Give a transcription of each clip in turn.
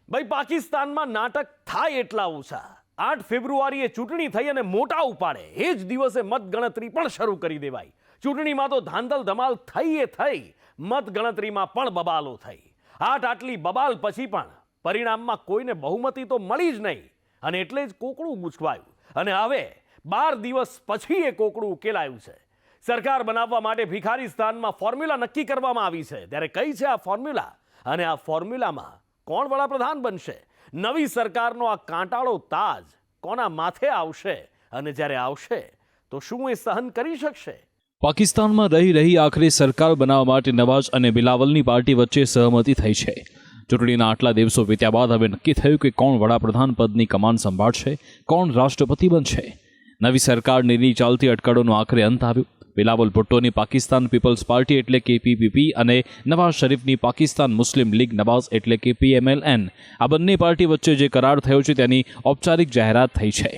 ભાઈ પાકિસ્તાનમાં નાટક થાય એટલા ઓછા 8 ફેબ્રુઆરીએ ચૂંટણી થઈ અને મોટા ઉપાડે એ જ દિવસે મતગણતરી પણ શરૂ કરી દેવાય. ચૂંટણીમાં તો ધાંધલ ધમાલ થઈ મતગણતરીમાં પણ બબાલો થઈ. આટલી બબાલ પછી પણ પરિણામમાં કોઈને બહુમતી તો મળી જ નહીં અને એટલે જ કોકડું ગૂંચવાયું અને હવે 12 દિવસ પછી એ કોકડું ઉકેલાયું છે. સરકાર બનાવવા માટે ભિખારીસ્તાનમાં ફોર્મ્યુલા નક્કી કરવામાં આવી છે. ત્યારે કઈ છે આ ફોર્મ્યુલા અને આ ફોર્મ્યુલામાં કોણ વડાપ્રધાન બનશે? નવી સરકારનો આ કાંટાળો તાજ કોના માથે આવશે અને જ્યારે આવશે તો શું એ સહન કરી શકશે? પાકિસ્તાનમાં રહી આખરે સરકાર બનાવવા માટે નવાઝ અને બિલાવલની પાર્ટી વચ્ચે સહમતિ થઈ છે. ચૂંટણીના આટલા દિવસો વીત્યા બાદ હવે નક્કી થયું કે કોણ વડાપ્રધાન પદની કમાન સંભાળશે, કોણ રાષ્ટ્રપતિ બનશે. નવી સરકારની ચાલતી અટકળોનો આખરે અંત આવ્યો. બિલાવલ ભુટ્ટોની પાકિસ્તાન પીપલ્સ પાર્ટી એટલે કે પીપીપી અને નવાઝ શરીફની પાકિસ્તાન મુસ્લિમ લીગ નવાઝ એટલે કે PMLN આ બંને પાર્ટી વચ્ચે જે કરાર થયો છે તેની ઔપચારિક જાહેરાત થઈ છે.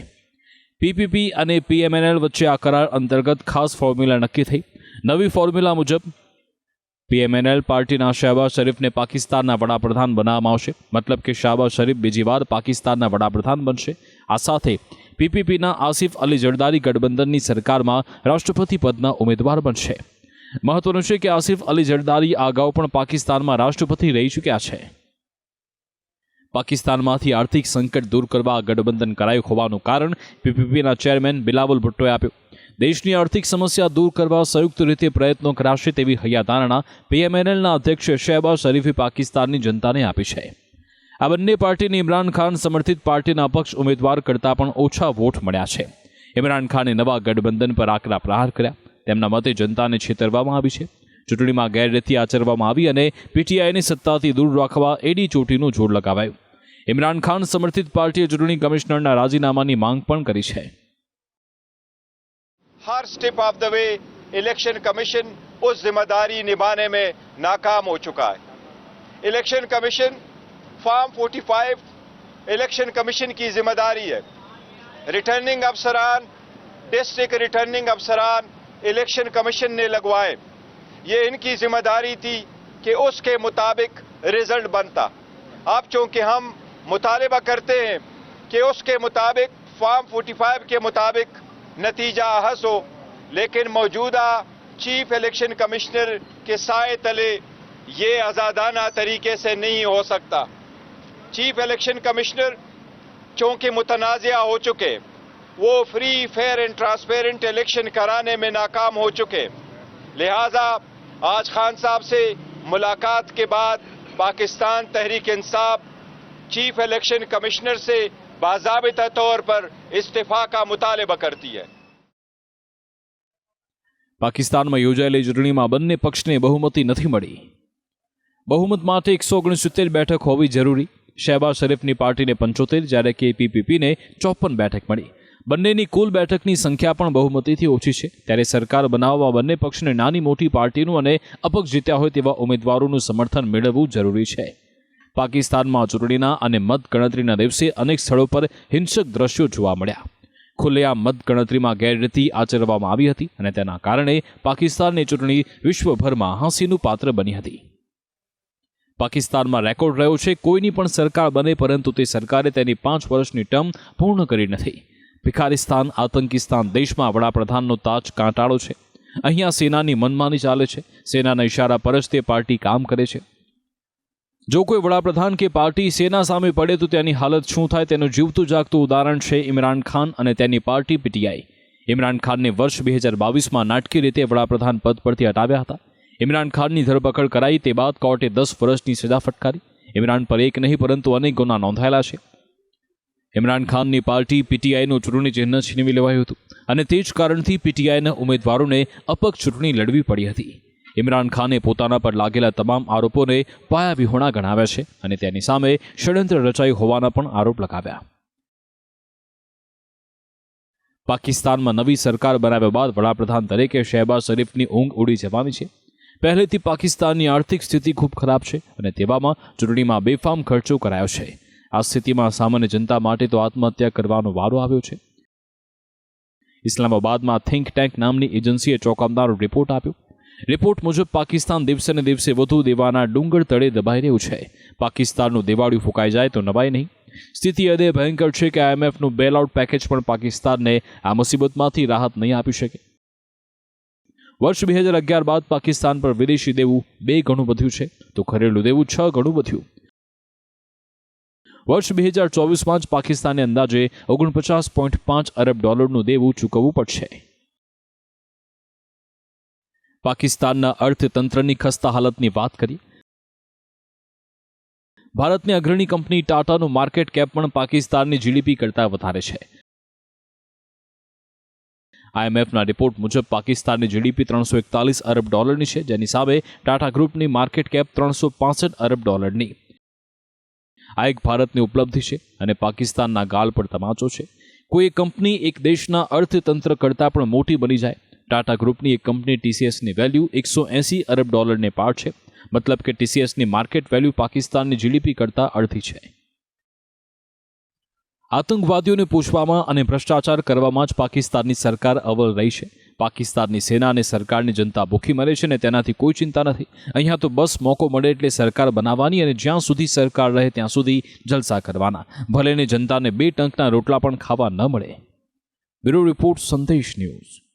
પીપીપી અને PMLN વચ્ચે આ કરાર અંતર્ગત ખાસ ફોર્મ્યુલા નક્કી થઈ. નવી ફોર્મ્યુલા મુજબ PMLN પાર્ટીના શહબાઝ શરીફને પાકિસ્તાનના વડાપ્રધાન બનાવવામાં આવશે. મતલબ કે શહબાઝ શરીફ બીજી વાર પાકિસ્તાનના વડાપ્રધાન બનશે. આ સાથે પીપીપીના આસિફ અલી જરદારી ગઠબંધનની સરકારમાં રાષ્ટ્રપતિ પદના ઉમેદવાર બનશે. મહત્વનું છે કે આસિફ અલી જરદારી અગાઉ પણ પાકિસ્તાનમાં રાષ્ટ્રપતિ રહી ચૂક્યા છે. પાકિસ્તાનમાંથી આર્થિક સંકટ દૂર કરવા ગઠબંધન કરાયું હોવાનું કારણ પીપીપીના ચેરમેન બિલાવલ ભુટ્ટોએ આપ્યું. દેશની આર્થિક સમસ્યા દૂર કરવા સંયુક્ત રીતે પ્રયત્નો કરાશે તેવી હૈયાધારણા PMLNના અધ્યક્ષ શહબાઝ શરીફે પાકિસ્તાનની જનતાને આપી છે. આ બંને પાર્ટીને ઇમરાન ખાન સમર્થિત પાર્ટીના અપક્ષ ઉમેદવાર કરતાં પણ ઓછા વોટ મળ્યા છે. ઇમરાન ખાને નવા ગઠબંધન પર આકરા પ્રહાર કર્યા. તેમના મતે જનતાને છેતરવામાં આવી છે. ચૂંટણીમાં ગેરરીતિ આચરવામાં આવી અને PTIને સત્તાથી દૂર રાખવા એડી ચોટીનું જોર લગાવાયું. ઇમરાન ખાન સમર્થિત પાર્ટીએ ચૂંટણી કમિશનરના રાજીનામાની માંગ પણ કરી છે. हर step of the way election commission उस जिम्मेदारी निभाने में नाकाम हो चुका है. Election commission form 45 election commission की जिम्मेदारी है. रिटर्निंग अफसरान, डिस्ट्रिक्ट रिटर्निंग अफसरान इलेक्शन कमीशन ने लगवाए. ये इनकी जिम्मेदारी थी कि उसके मुताबिक रिजल्ट बनता. अब चूंकि हम मुतालबा करते हैं कि उसके मुताबिक फॉर्म 45 के मुताबिक नतीजा अहस हो, लेकिन मौजूदा चीफ इलेक्शन कमिश्नर के साए तले ये आज़ादाना तरीके से नहीं हो सकता. चीफ इलेक्शन कमिश्नर चूँकि मुतनाज़िया हो चुके, वो free fair and transparent election कराने में नाकाम हो चुके. लिहाजा आज खान साहब से मुलाकात के बाद Pakistan Tehreek Insaf chief election commissioner से बाज़ाबिता तौर पर इस्तीफा का मुतालबा करती है. પાકિસ્તાનમાં યોજાયેલી ચૂંટણીમાં બંને પક્ષને બહુમતી નથી મળી. બહુમત માટે 169 બેઠક હોવી જરૂરી. શહબાઝ શરીફની પાર્ટીને 75 જ્યારે કે પીપીપીને 54 બેઠક મળી. બંનેની કુલ બેઠકની સંખ્યા પણ બહુમતીથી ઓછી છે. ત્યારે સરકાર બનાવવા બંને પક્ષને નાની મોટી પાર્ટીનું અને અપક્ષ જીત્યા હોય તેવા ઉમેદવારોનું સમર્થન મેળવવું જરૂરી છે. પાકિસ્તાનમાં ચૂંટણીના અને મતગણતરીના દિવસે અનેક સ્થળો પર હિંસક દ્રશ્યો જોવા મળ્યા. ખુલ્લેઆમ મતગણતરીમાં ગેરરીતિ આચરવામાં આવી હતી અને તેના કારણે પાકિસ્તાનની ચૂંટણી વિશ્વભરમાં હાંસીનું પાત્ર બની હતી. પાકિસ્તાનમાં રેકોર્ડ રહ્યો છે કોઈની પણ સરકાર બને પરંતુ તે સરકારે તેની 5 વર્ષની ટર્મ પૂર્ણ કરી નથી. ભિખારીસ્તાન, આતંકિસ્તાન દેશમાં વડાપ્રધાનનો તાજ કાંટાળો છે. અહીંયા સેનાની મનમાની ચાલે છે. સેનાના ઇશારા પર જ તે પાર્ટી કામ કરે છે. જો કોઈ વડાપ્રધાન કે પાર્ટી સેના સામે પડે તો તેની હાલત શું થાય તેનું જીવતું જાગતું ઉદાહરણ છે ઇમરાન ખાન અને તેની પાર્ટી PTI. ઇમરાન ખાનને વર્ષ 2022માં નાટકીય રીતે વડાપ્રધાન પદ પરથી હટાવ્યા હતા. ઇમરાન ખાનની ધરપકડ કરાઈ તે બાદ કોર્ટે 10 વર્ષની સજા ફટકારી. ઇમરાન પર એક નહીં પરંતુ અનેક ગુના નોંધાયેલા છે. ઇમરાન ખાનની પાર્ટી PTIનું ચૂંટણી ચિહ્ન છીનવી લેવાયું હતું અને તે જ કારણથી PTIના ઉમેદવારોને અપક્ષ ચૂંટણી લડવી પડી હતી. ઇમરાન ખાને પોતાના પર લાગેલા તમામ આરોપોને પાયાવિહોણા ગણાવ્યા છે અને તેની સામે ષડયંત્ર રચાયું હોવાના પણ આરોપ લગાવ્યા. પાકિસ્તાનમાં નવી સરકાર બનાવ્યા બાદ વડાપ્રધાન તરીકે શહબાઝ શરીફની ઊંઘ ઉડી જવાની છે. પહેલેથી પાકિસ્તાનની આર્થિક સ્થિતિ ખૂબ ખરાબ છે અને તેવામાં ચૂંટણીમાં બેફામ ખર્ચો કરાયો છે. આ સ્થિતિમાં સામાન્ય જનતા માટે તો આત્મહત્યા કરવાનો વારો આવ્યો છે. ઇસ્લામાબાદમાં થિંક ટેન્ક નામની એજન્સીએ ચોંકાવનારો રિપોર્ટ આપ્યો. રિપોર્ટ મુજબ પાકિસ્તાન દિવસે ને દિવસે વધુ દેવાના ડુંગર તળે દબાઈ રહ્યું છે. પાકિસ્તાનનું દેવાળિયું ફૂંકાઈ જાય તો નવાય નહીં. સ્થિતિ હદે ભયંકર છે કે IMFનું બેલઆઉટ પેકેજ પણ પાકિસ્તાનને આ મુસીબતમાંથી રાહત નહીં આપી શકે. વર્ષ 2011 બાદ પાકિસ્તાન પર વિદેશી દેવું 2 ગણું વધ્યું છે તો ઘરેલું દેવું 6 ગણું વધ્યું. વર્ષ 2024માં જ પાકિસ્તાને અંદાજે $49.5 અરબ દેવું ચૂકવવું પડશે. પાકિસ્તાનના અર્થતંત્રની ખસ્તા હાલતની વાત કરીએ. ભારતની અગ્રણી કંપની ટાટાનું માર્કેટ કેપ પણ પાકિસ્તાનની GDP કરતાં વધારે છે. IMFના રિપોર્ટ મુજબ પાકિસ્તાનની GDP $341 અરબ છે, જેની સામે ટાટા ગ્રુપની માર્કેટ કેપ $365 અરબ. આ એક ભારતની ઉપલબ્ધિ છે અને પાકિસ્તાનના ગાલ પર તમાચો છે. કોઈ કંપની એક દેશના અર્થતંત્ર કરતાં પણ મોટી બની જાય. ટાટા ગ્રુપની એક કંપની TCSની વેલ્યુ $180 અરબ ને પાર છે. મતલબ કે TCSની માર્કેટ વેલ્યુ પાકિસ્તાનની GDP કરતાં અડધી છે. આતંકવાદીઓને પૂછવામાં અને ભ્રષ્ટાચાર કરવામાં જ પાકિસ્તાનની સરકાર અવ્વલ રહી છે. પાકિસ્તાનની સેના અને સરકારની જનતા ભૂખી મરે છે ને તેનાથી કોઈ ચિંતા નથી. અહીંયા તો બસ મોકો મળે એટલે સરકાર બનાવવાની અને જ્યાં સુધી સરકાર રહે ત્યાં સુધી જલસા કરવાના. ભલે ને જનતાને 2 ટંકના રોટલા પણ ખાવા ન મળે. બ્યુરો રિપોર્ટ, સંદેશ ન્યૂઝ.